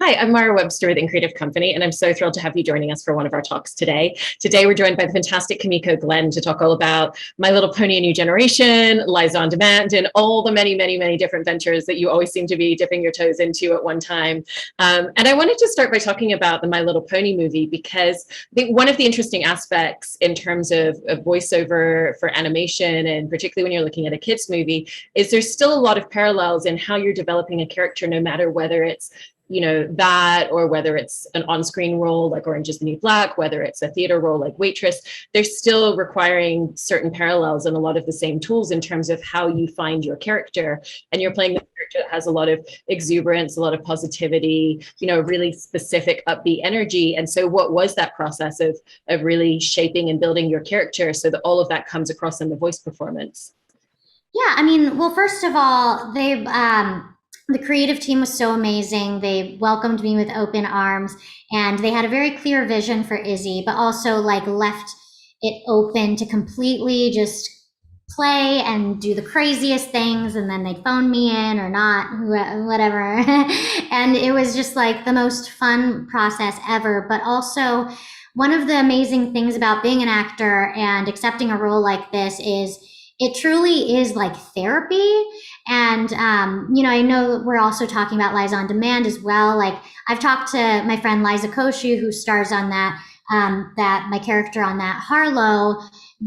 Hi, I'm Mara Webster with Creative Company, and I'm so thrilled to have you joining us for one of our talks today. Today, we're joined by the fantastic Kimiko Glenn to talk all about My Little Pony: A New Generation, Liza on Demand, and all the many, many, many different ventures that you always seem to be dipping your toes into at one time. And I wanted to start by talking about the My Little Pony movie, because I think one of the interesting aspects in terms of voiceover for animation, and particularly when you're looking at a kids movie, is there's still a lot of parallels in how you're developing a character, no matter whether it's that, or whether it's an on-screen role like Orange is the New Black, whether it's a theater role like Waitress. They're still requiring certain parallels and a lot of the same tools in terms of how you find your character. And you're playing the character that has a lot of exuberance, a lot of positivity, really specific upbeat energy. And so what was that process of really shaping and building your character so that all of that comes across in the voice performance? Yeah, well, first of all, the creative team was so amazing. They welcomed me with open arms, and they had a very clear vision for Izzy, but also left it open to completely just play and do the craziest things, and then they'd phone me in or not, whatever. And it was just the most fun process ever. But also, one of the amazing things about being an actor and accepting a role like this is it truly is like therapy. And, I know we're also talking about Liza on Demand as well. I've talked to my friend Liza Koshu, who stars on that, that my character on that, Harlow,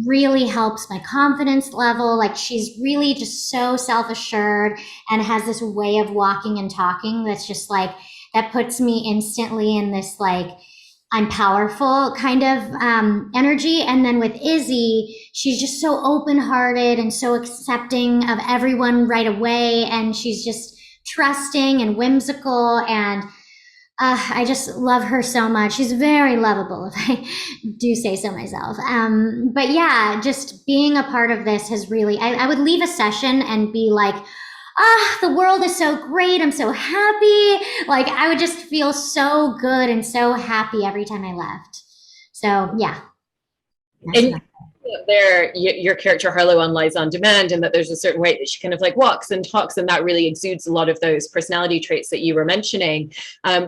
really helps my confidence level. She's really just so self-assured and has this way of walking and talking that's just that puts me instantly in this I'm powerful kind of energy. And then with Izzy, she's just so open-hearted and so accepting of everyone right away. And she's just trusting and whimsical. And I just love her so much. She's very lovable, if I do say so myself. But yeah, just being a part of this has really, I would leave a session and be like, the world is so great. I'm so happy. I would just feel so good and so happy every time I left. So yeah. And your character Harlow on Liza on Demand, and that there's a certain way that she kind of walks and talks, and that really exudes a lot of those personality traits that you were mentioning.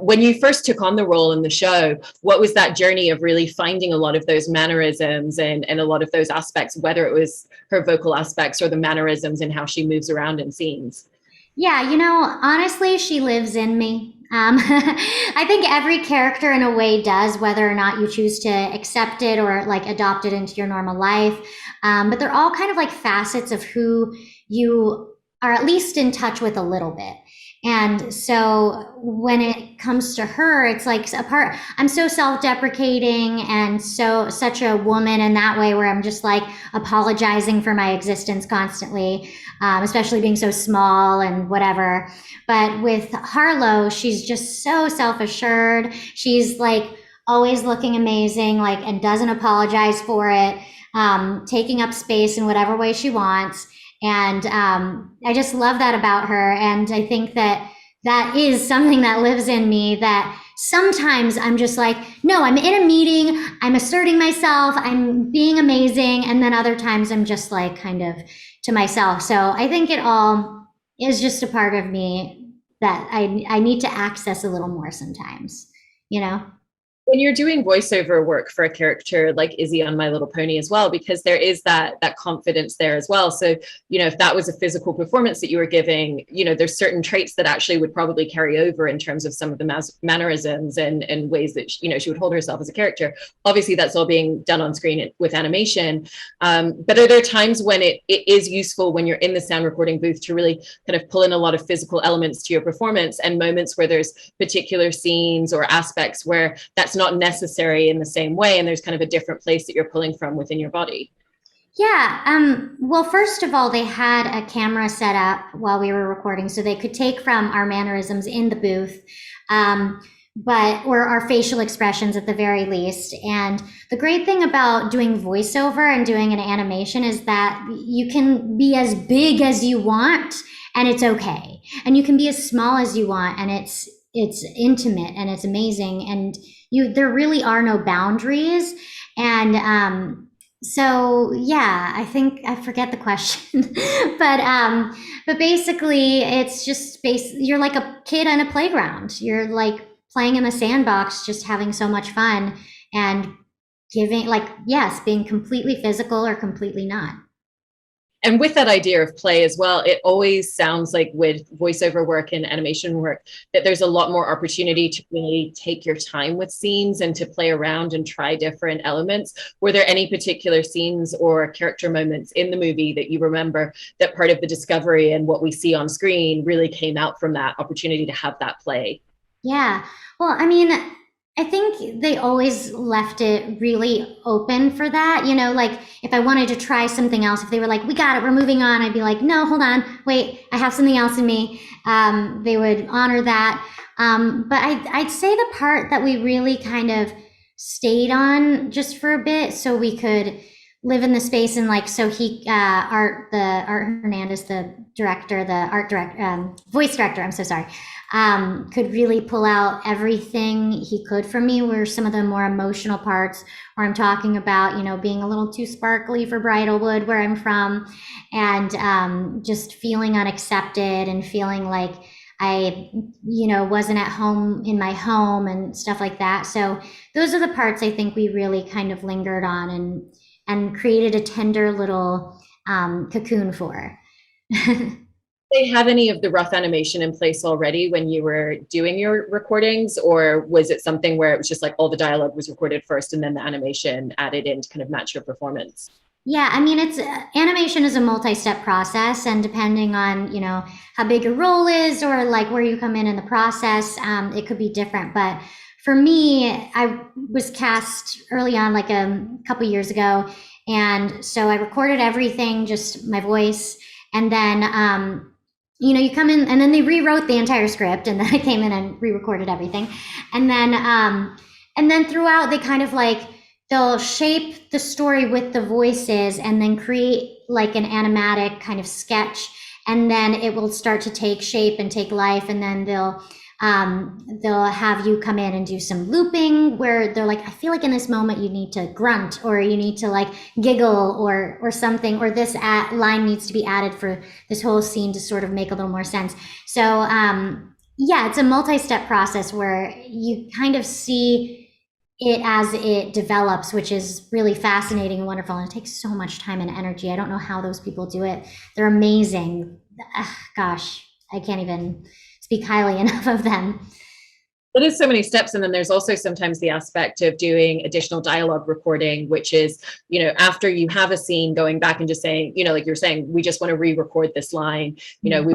When you first took on the role in the show, what was that journey of really finding a lot of those mannerisms and a lot of those aspects, whether it was her vocal aspects or the mannerisms and how she moves around in scenes? Yeah, honestly, she lives in me. I think every character in a way does, whether or not you choose to accept it or adopt it into your normal life. But they're all kind of facets of who you are at least in touch with a little bit. And so when it comes to her, it's I'm so self-deprecating and such a woman in that way, where I'm just apologizing for my existence constantly, especially being so small and whatever. But with Harlow, she's just so self-assured. She's always looking amazing, and doesn't apologize for it, taking up space in whatever way she wants. And I just love that about her. And I think that is something that lives in me, that sometimes I'm just no, I'm in a meeting, I'm asserting myself, I'm being amazing. And then other times I'm just kind of to myself. So I think it all is just a part of me that I need to access a little more sometimes, When you're doing voiceover work for a character like Izzy on My Little Pony as well, because there is that confidence there as well. So, if that was a physical performance that you were giving, there's certain traits that actually would probably carry over in terms of some of the mannerisms and ways that, she would hold herself as a character. Obviously, that's all being done on screen with animation. But are there times when it is useful when you're in the sound recording booth to really kind of pull in a lot of physical elements to your performance, and moments where there's particular scenes or aspects where that's not necessary in the same way, and there's kind of a different place that you're pulling from within your body? Yeah. Well, first of all, they had a camera set up while we were recording, so they could take from our mannerisms in the booth, or our facial expressions at the very least. And the great thing about doing voiceover and doing an animation is that you can be as big as you want, and it's okay. And you can be as small as you want, and it's intimate and it's amazing. And there really are no boundaries. And so yeah, I think I forget the question, but basically it's just you're like a kid on a playground. You're playing in the sandbox, just having so much fun and giving, like, yes, being completely physical or completely not. And with that idea of play as well, it always sounds like with voiceover work and animation work that there's a lot more opportunity to really take your time with scenes and to play around and try different elements. Were there any particular scenes or character moments in the movie that you remember that part of the discovery and what we see on screen really came out from that opportunity to have that play? Yeah. Well, I mean, I think they always left it really open for that. You know, like if I wanted to try something else, if they were like, we got it, we're moving on, I'd be like, no, hold on, wait, I have something else in me. They would honor that. But I'd say the part that we really kind of stayed on just for a bit so we could live in the space, and like, so Art Hernandez, the director, voice director, I'm so sorry, could really pull out everything he could from me, were some of the more emotional parts where I'm talking about, you know, being a little too sparkly for Bridalwood, where I'm from, and just feeling unaccepted and feeling like I, you know, wasn't at home in my home and stuff like that. So those are the parts I think we really kind of lingered on and created a tender little cocoon for. They have any of the rough animation in place already when you were doing your recordings, or was it something where it was just like all the dialogue was recorded first and then the animation added in to kind of match your performance? Yeah, I mean, it's animation is a multi-step process, and depending on, you know, how big your role is or like where you come in the process, it could be different. But for me, I was cast early on, like a couple years ago, and so I recorded everything, just my voice, and then you know, you come in, and then they rewrote the entire script, and then I came in and re-recorded everything, and then throughout they kind of like, they'll shape the story with the voices and then create like an animatic kind of sketch, and then it will start to take shape and take life, and then they'll have you come in and do some looping where they're like, I feel like in this moment you need to grunt, or you need to like giggle or something, or this line needs to be added for this whole scene to sort of make a little more sense. So yeah, it's a multi-step process where you kind of see it as it develops, which is really fascinating and wonderful. And it takes so much time and energy. I don't know how those people do it. They're amazing. Gosh, I can't even speak highly enough of them. But there's so many steps. And then there's also sometimes the aspect of doing additional dialogue recording, which is, you know, after you have a scene, going back and just saying, you know, like you're saying, we just want to re-record this line, you know, we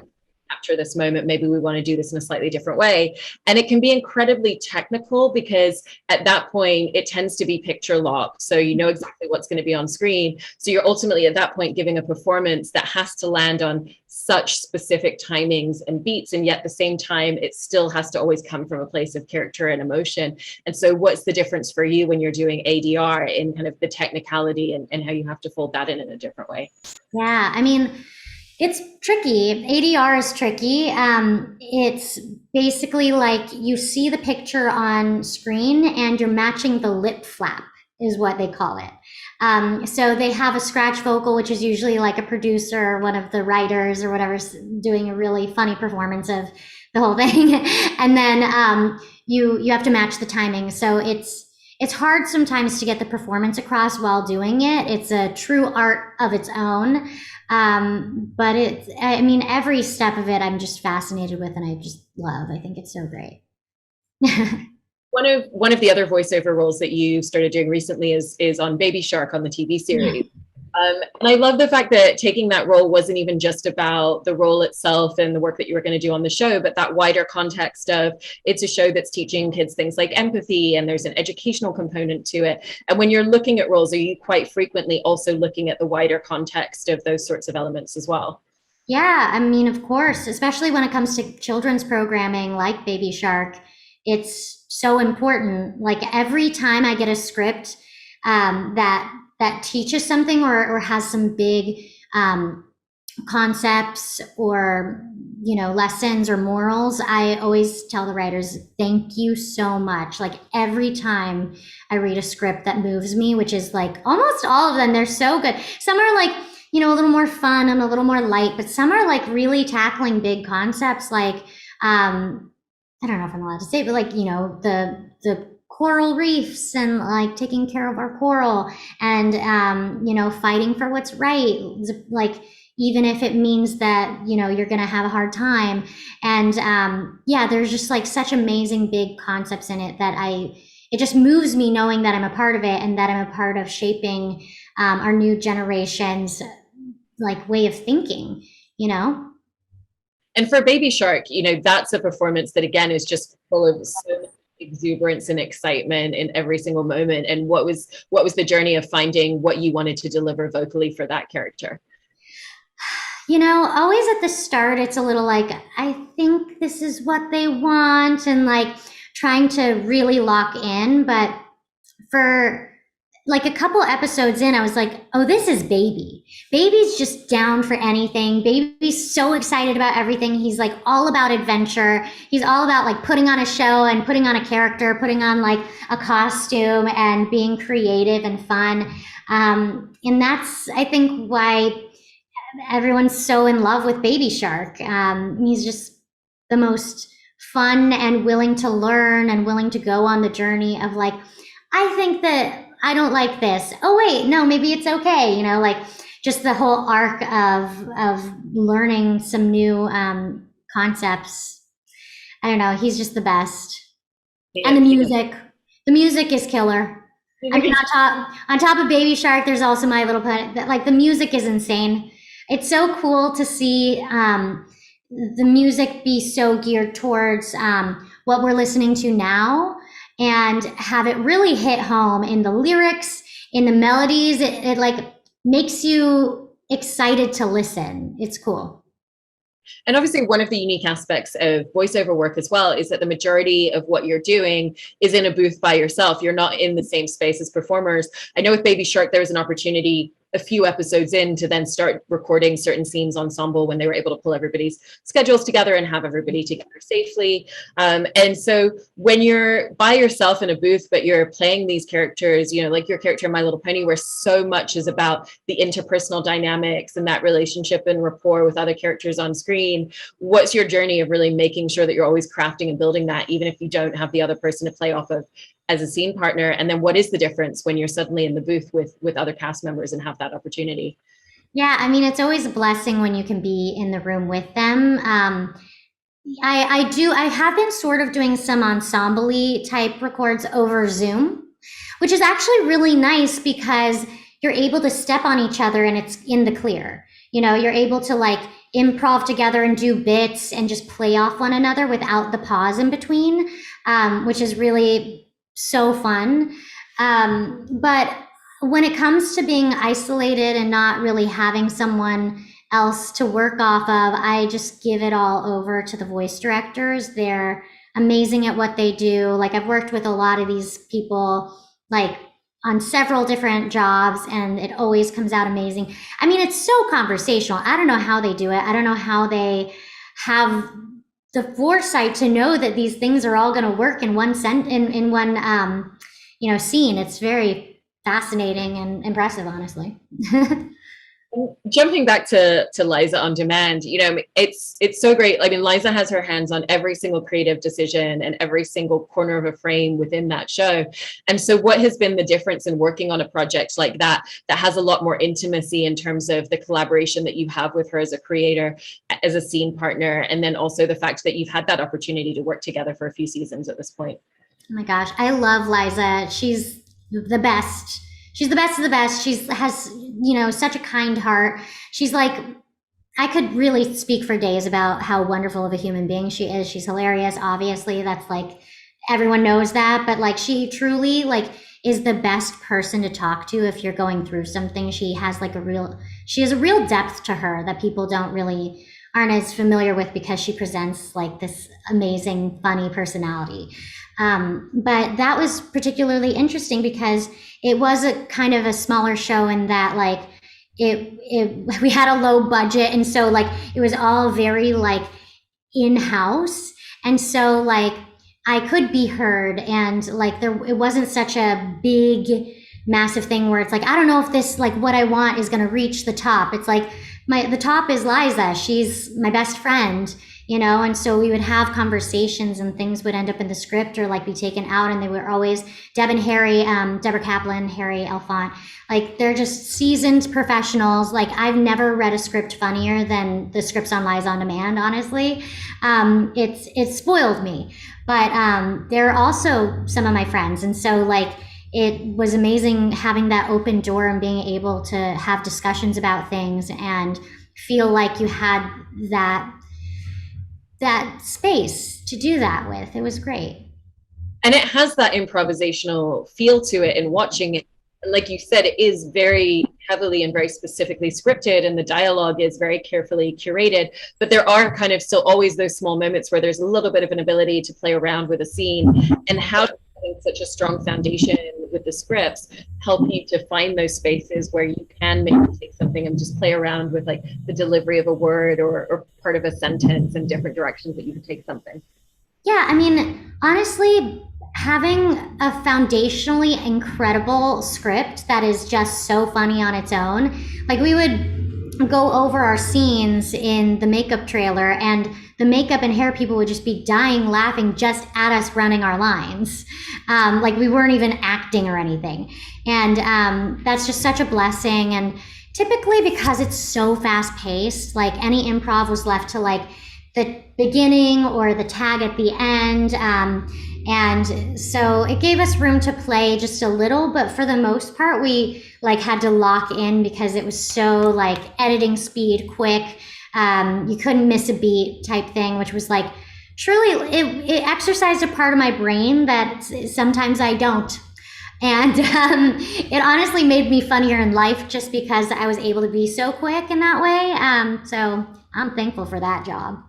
capture this moment, maybe we want to do this in a slightly different way. And it can be incredibly technical because at that point it tends to be picture locked, so you know exactly what's going to be on screen. So you're ultimately at that point giving a performance that has to land on such specific timings and beats, and yet at the same time it still has to always come from a place of character and emotion. And so what's the difference for you when you're doing ADR in kind of the technicality and how you have to fold that in a different way? Yeah, I mean, it's tricky. ADR is tricky. It's basically like you see the picture on screen and you're matching the lip flap, is what they call it. So they have a scratch vocal, which is usually like a producer or one of the writers or whatever doing a really funny performance of the whole thing. And then you have to match the timing. So it's hard sometimes to get the performance across while doing it. It's a true art of its own. But I mean, every step of it, I'm just fascinated with, and I just love. I think it's so great. One of the other voiceover roles that you started doing recently is on Baby Shark on the TV series. And I love the fact that taking that role wasn't even just about the role itself and the work that you were going to do on the show, but that wider context of it's a show that's teaching kids things like empathy, and there's an educational component to it. And when you're looking at roles, are you quite frequently also looking at the wider context of those sorts of elements as well? Yeah, I mean, of course, especially when it comes to children's programming like Baby Shark, it's so important. Like every time I get a script that teaches something or has some big concepts or, you know, lessons or morals, I always tell the writers, thank you so much. Like every time I read a script that moves me, which is like almost all of them, they're so good. Some are like, you know, a little more fun and a little more light, but some are like really tackling big concepts like I don't know if I'm allowed to say, but like, the coral reefs and like taking care of our coral and, fighting for what's right. Like, even if it means that, you're going to have a hard time. And, yeah, there's just like such amazing big concepts in it that it just moves me knowing that I'm a part of it and that I'm a part of shaping, our new generation's like way of thinking, And for Baby Shark, that's a performance that again is just full of so much exuberance and excitement in every single moment. And what was the journey of finding what you wanted to deliver vocally for that character? Always at the start, it's a little like, I think this is what they want, and like trying to really lock in. But for like a couple episodes in, I was like, oh, this is Baby. Baby's just down for anything. Baby's so excited about everything. He's like all about adventure. He's all about like putting on a show and putting on a character, putting on like a costume and being creative and fun. And that's, I think, why everyone's so in love with Baby Shark. He's just the most fun and willing to learn and willing to go on the journey of like, I think that I don't like this. Oh wait, no, maybe it's okay. Like just the whole arc of learning some new concepts. I don't know. He's just the best. Yeah, and the music is killer. I mean, on top of Baby Shark, there's also My Little Pony. Like the music is insane. It's so cool to see the music be so geared towards what we're listening to now, and have it really hit home in the lyrics, in the melodies. It like makes you excited to listen. It's cool. And obviously one of the unique aspects of voiceover work as well is that the majority of what you're doing is in a booth by yourself. You're not in the same space as performers. I know with Baby Shark, there was an opportunity a few episodes in to then start recording certain scenes Ensemble when they were able to pull everybody's schedules together and have everybody together safely. And so when you're by yourself in a booth, but you're playing these characters, like your character in My Little Pony, where so much is about the interpersonal dynamics and that relationship and rapport with other characters on screen, what's your journey of really making sure that you're always crafting and building that, even if you don't have the other person to play off of as a scene partner? And then what is the difference when you're suddenly in the booth with other cast members and have that opportunity? Yeah, I mean, it's always a blessing when you can be in the room with them. I have been sort of doing some ensemble-y type records over Zoom, which is actually really nice because you're able to step on each other and it's in the clear. You're able to like improv together and do bits and just play off one another without the pause in between, which is really so fun. But when it comes to being isolated and not really having someone else to work off of, I just give it all over to the voice directors. They're amazing at what they do. Like I've worked with a lot of these people, like on several different jobs, and it always comes out amazing. I mean, it's so conversational. I don't know how they do it. I don't know how they have the foresight to know that these things are all going to work in one scene. It's very fascinating and impressive, honestly. Jumping back to Liza on Demand, it's so great. I mean, Liza has her hands on every single creative decision and every single corner of a frame within that show. And so what has been the difference in working on a project like that has a lot more intimacy in terms of the collaboration that you have with her as a creator, as a scene partner, and then also the fact that you've had that opportunity to work together for a few seasons at this point? Oh my gosh, I love Liza. She's the best. She's the best of the best. She has, such a kind heart. She's like, I could really speak for days about how wonderful of a human being she is. She's hilarious. Obviously, that's like, everyone knows that, but like she truly like is the best person to talk to if you're going through something. She has a real depth to her that people aren't as familiar with because she presents like this amazing, funny personality. But that was particularly interesting because it was a kind of a smaller show in that like we had a low budget, and so like it was all very like in-house, and so like I could be heard, and like it wasn't such a big massive thing where it's like I don't know if this like what I want is going to reach the top. It's like the top is Liza. She's my best friend, and so we would have conversations and things would end up in the script or like be taken out, and they were always Deb and Harry, Deborah Kaplan, Harry Elfont, like they're just seasoned professionals. Like I've never read a script funnier than the scripts on Liza on Demand, honestly. It's spoiled me, but they're also some of my friends, and so like it was amazing having that open door and being able to have discussions about things and feel like you had that space to do that with. It was great. And it has that improvisational feel to it in watching it. And like you said, it is very heavily and very specifically scripted, and the dialogue is very carefully curated. But there are kind of still always those small moments where there's a little bit of an ability to play around with a scene. And how does such a strong foundation with the scripts help you to find those spaces where you can maybe take something and just play around with like the delivery of a word or part of a sentence and different directions that you could take something? Yeah, I mean, honestly, having a foundationally incredible script that is just so funny on its own, like we would go over our scenes in the makeup trailer, and the makeup and hair people would just be dying laughing just at us running our lines. Like we weren't even acting or anything. And that's just such a blessing. And typically, because it's so fast paced, like any improv was left to like the beginning or the tag at the end. And so it gave us room to play just a little, but for the most part, we like had to lock in because it was so like editing speed, quick. You couldn't miss a beat type thing, which was like truly, it exercised a part of my brain that sometimes I don't. And it honestly made me funnier in life just because I was able to be so quick in that way. So I'm thankful for that job.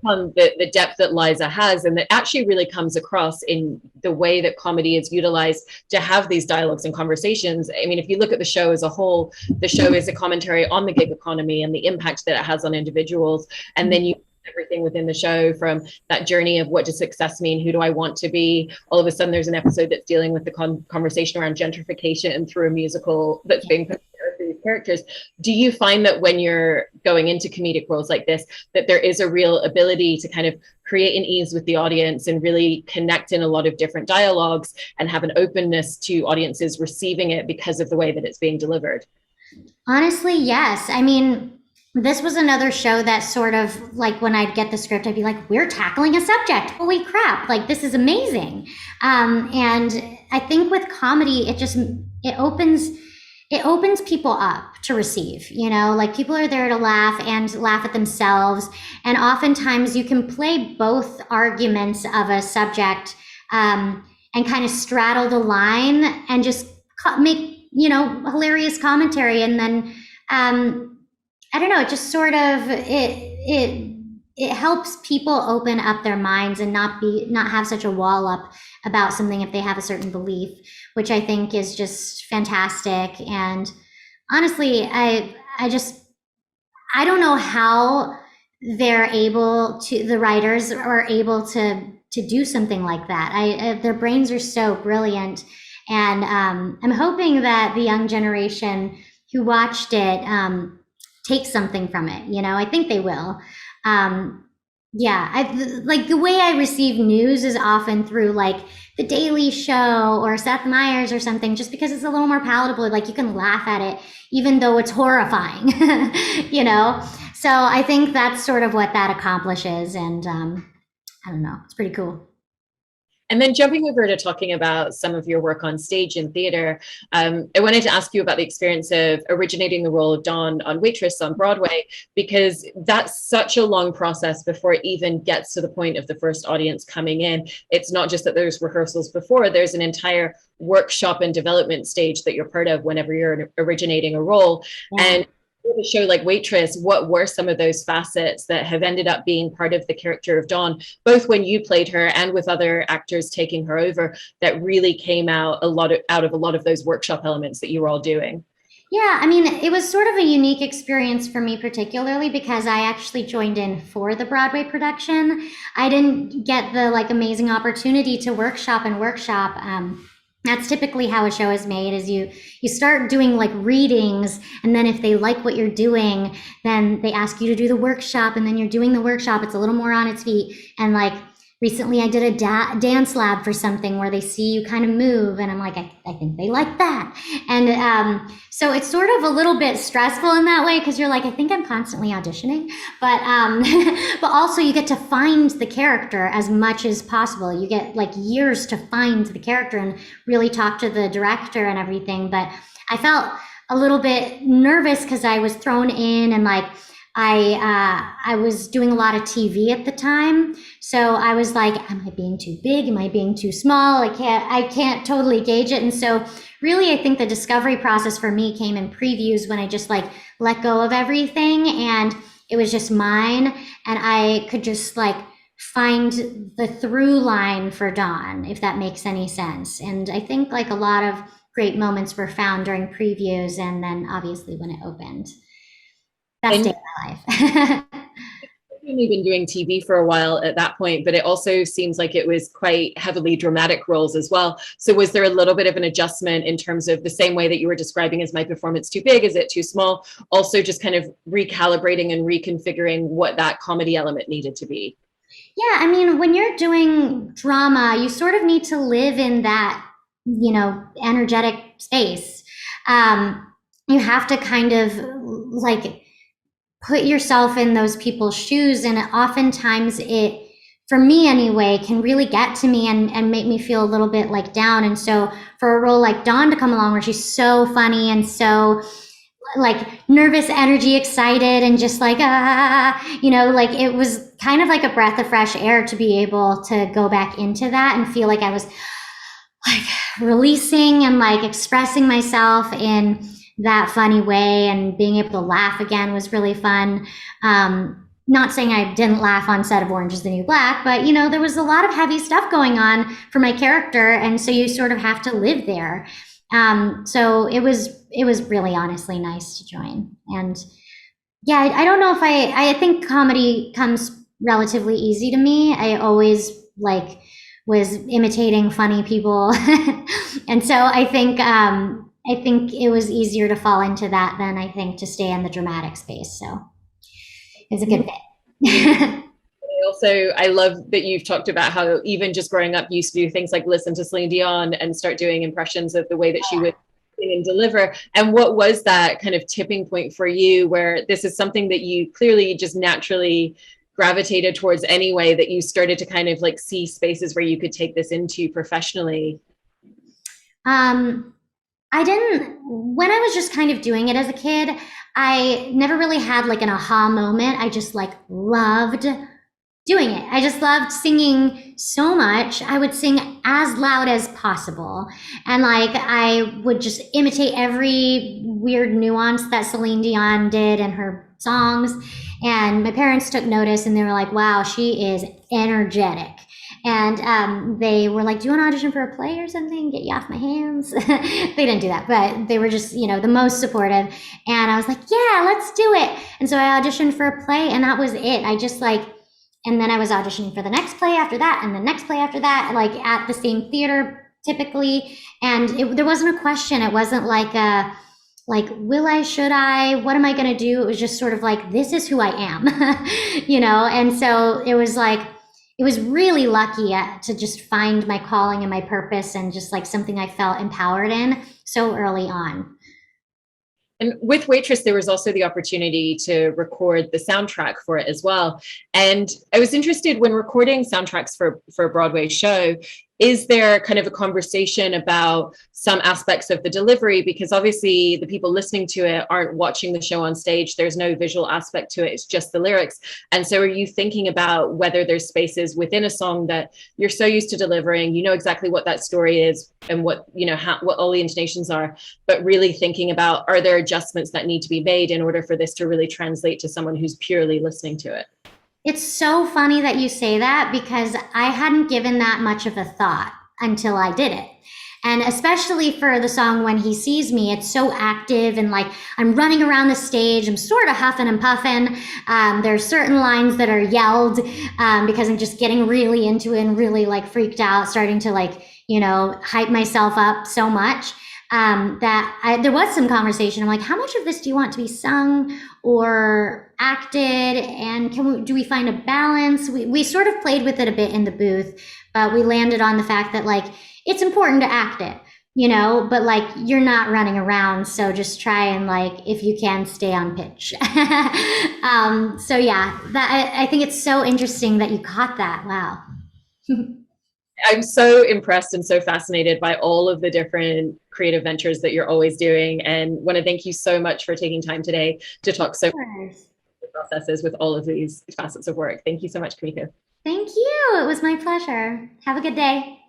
On the depth that Liza has, and that actually really comes across in the way that comedy is utilized to have these dialogues and conversations. I mean, if you look at the show as a whole, the show is a commentary on the gig economy and the impact that it has on individuals. And then you everything within the show, from that journey of what does success mean, who do I want to be. All of a sudden there's an episode that's dealing with the conversation around gentrification through a musical that's being put together for these characters. Do you find that when you're going into comedic roles like this, that there is a real ability to kind of create an ease with the audience and really connect in a lot of different dialogues and have an openness to audiences receiving it because of the way that it's being delivered? Honestly, yes. I mean, this was another show that sort of like when I'd get the script, I'd be like, we're tackling a subject. Holy crap. Like, this is amazing. And I think with comedy, it opens people up to receive, like people are there to laugh and laugh at themselves. And oftentimes you can play both arguments of a subject and kind of straddle the line and just make, hilarious commentary. And then, I don't know, it just sort of, it helps people open up their minds and not have such a wall up about something if they have a certain belief, which I think is just fantastic. And honestly, I don't know how the writers are able to do something like that. Their brains are so brilliant. And I'm hoping that the young generation who watched it take something from it. I think they will. Like the way I receive news is often through like The Daily Show or Seth Meyers or something, just because it's a little more palatable. Like you can laugh at it, even though it's horrifying, So I think that's sort of what that accomplishes. And I don't know, it's pretty cool. And then jumping over to talking about some of your work on stage and theater, I wanted to ask you about the experience of originating the role of Dawn on Waitress on Broadway, because that's such a long process before it even gets to the point of the first audience coming in. It's not just that there's rehearsals before, there's an entire workshop and development stage that you're part of whenever you're originating a role. Yeah. And with a show like Waitress, what were some of those facets that have ended up being part of the character of Dawn, both when you played her and with other actors taking her over, that really came out out of a lot of those workshop elements that you were all doing? Yeah, I mean, it was sort of a unique experience for me, particularly because I actually joined in for the Broadway production. I didn't get the like amazing opportunity to workshop. That's typically how a show is made, is you start doing like readings, and then if they like what you're doing, then they ask you to do the workshop, and then you're doing the workshop. It's a little more on its feet. And like recently I did a dance lab for something where they see you kind of move, and I'm like, I think they like that. And so it's sort of a little bit stressful in that way, because you're like, I think I'm constantly auditioning, but but also you get to find the character as much as possible. You get like years to find the character and really talk to the director and everything. But I felt a little bit nervous because I was thrown in, and like I was doing a lot of TV at the time. So I was like, am I being too big? Am I being too small? I can't totally gauge it. And so really, I think the discovery process for me came in previews, when I just like let go of everything and it was just mine. And I could just like find the through line for Dawn, if that makes any sense. And I think like a lot of great moments were found during previews, and then obviously when it opened. Best day of my life. You've been doing TV for a while at that point, but it also seems like it was quite heavily dramatic roles as well. So was there a little bit of an adjustment in terms of the same way that you were describing, is my performance too big? Is it too small? Also just kind of recalibrating and reconfiguring what that comedy element needed to be. Yeah, I mean, when you're doing drama, you sort of need to live in that, energetic space. You have to kind of like put yourself in those people's shoes, and oftentimes it, for me anyway, can really get to me and make me feel a little bit like down. And so for a role like Dawn to come along, where she's so funny and so like nervous energy, excited, and just like like it was kind of like a breath of fresh air to be able to go back into that and feel like I was like releasing and like expressing myself in that funny way, and being able to laugh again was really fun. Not saying I didn't laugh on set of Orange is the New Black, but there was a lot of heavy stuff going on for my character, and so you sort of have to live there. So it was really honestly nice to join. And yeah, I don't know if I think comedy comes relatively easy to me. I always like was imitating funny people. And so I think it was easier to fall into that than I think to stay in the dramatic space. So it's a good fit. I love that you've talked about how even just growing up, you used to do things like listen to Celine Dion and start doing impressions of the way that she would sing and deliver. And what was that kind of tipping point for you, where this is something that you clearly just naturally gravitated towards anyway, that you started to kind of like see spaces where you could take this into professionally? I didn't, when I was just kind of doing it as a kid, I never really had like an aha moment. I just like loved doing it. I just loved singing so much. I would sing as loud as possible. And like, I would just imitate every weird nuance that Celine Dion did in her songs. And my parents took notice, and they were like, wow, she is energetic. And they were like, do you want to audition for a play or something? Get you off my hands. They didn't do that, but they were just, the most supportive. And I was like, yeah, let's do it. And so I auditioned for a play, and that was it. I just like, and then I was auditioning for the next play after that, and the next play after that, like at the same theater typically. And there wasn't a question. It wasn't like will I, should I, what am I going to do? It was just sort of like, this is who I am, And so it was like, it was really lucky to just find my calling and my purpose, and just like something I felt empowered in so early on. And with Waitress, there was also the opportunity to record the soundtrack for it as well. And I was interested, when recording soundtracks for a Broadway show, is there kind of a conversation about some aspects of the delivery? Because obviously the people listening to it aren't watching the show on stage. There's no visual aspect to it. It's just the lyrics. And so are you thinking about whether there's spaces within a song that you're so used to delivering, you know exactly what that story is and what, what all the intonations are, but really thinking about, are there adjustments that need to be made in order for this to really translate to someone who's purely listening to it? It's so funny that you say that, because I hadn't given that much of a thought until I did it. And especially for the song When He Sees Me, it's so active and like I'm running around the stage. I'm sort of huffing and puffing. There's certain lines that are yelled because I'm just getting really into it and really like freaked out, starting to like, you know, hype myself up so much. There was some conversation. I'm like, how much of this do you want to be sung or acted? And do we find a balance? We sort of played with it a bit in the booth, but we landed on the fact that like, it's important to act it, you know, but like you're not running around. So just try and like, if you can, stay on pitch. So yeah, I think it's so interesting that you caught that. Wow. I'm so impressed and so fascinated by all of the different creative ventures that you're always doing, and want to thank you so much for taking time today to talk so much the processes with all of these facets of work. Thank you so much, Kimiko. Thank you. It was my pleasure. Have a good day.